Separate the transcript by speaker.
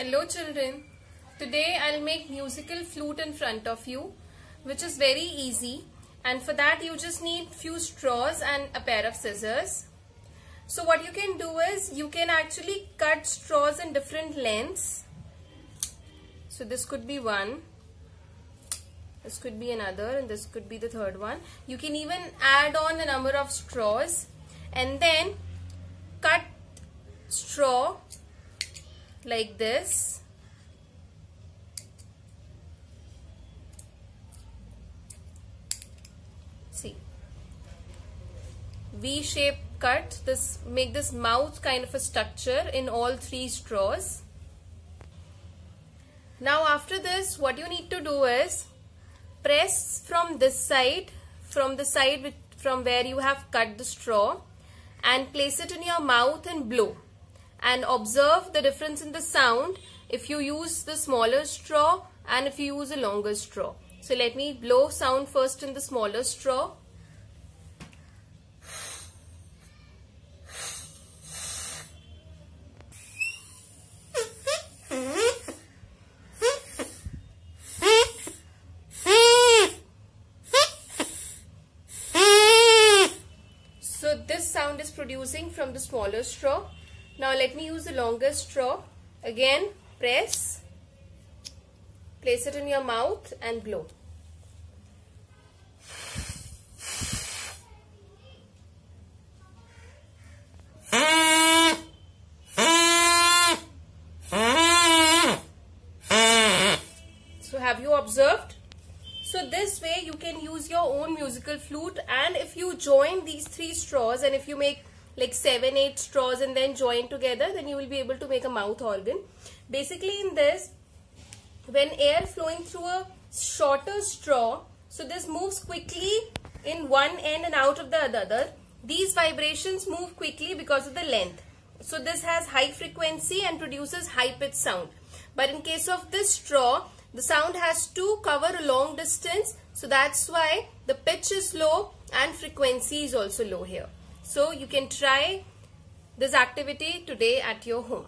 Speaker 1: Hello children, today I'll make musical flute in front of you, which is very easy, and for that you just need few straws and a pair of scissors. So what you can do is you can actually cut straws in different lengths. So this could be one, this could be another, and this could be the third one. You can even add on a number of straws and then cut straw like this. See, V-shape cut. Make this mouth kind of a structure in all three straws. Now after this, what you need to do is press from this side, from the side from where you have cut the straw, and place it in your mouth and blow. And observe the difference in the sound if you use the smaller straw and if you use a longer straw. So let me blow sound first in the smaller straw. So this sound is producing from the smaller straw. Now let me use the longer straw. Again, press, place it in your mouth and blow. So have you observed? So this way you can use your own musical flute, and if you join these three straws and if you make like 7-8 straws and then join together, then you will be able to make a mouth organ. Basically in this, when air flowing through a shorter straw, so this moves quickly in one end and out of the other. These vibrations move quickly because of the length. So this has high frequency and produces high pitch sound. But in case of this straw, the sound has to cover a long distance. So that's why the pitch is low and frequency is also low here. So you can try this activity today at your home.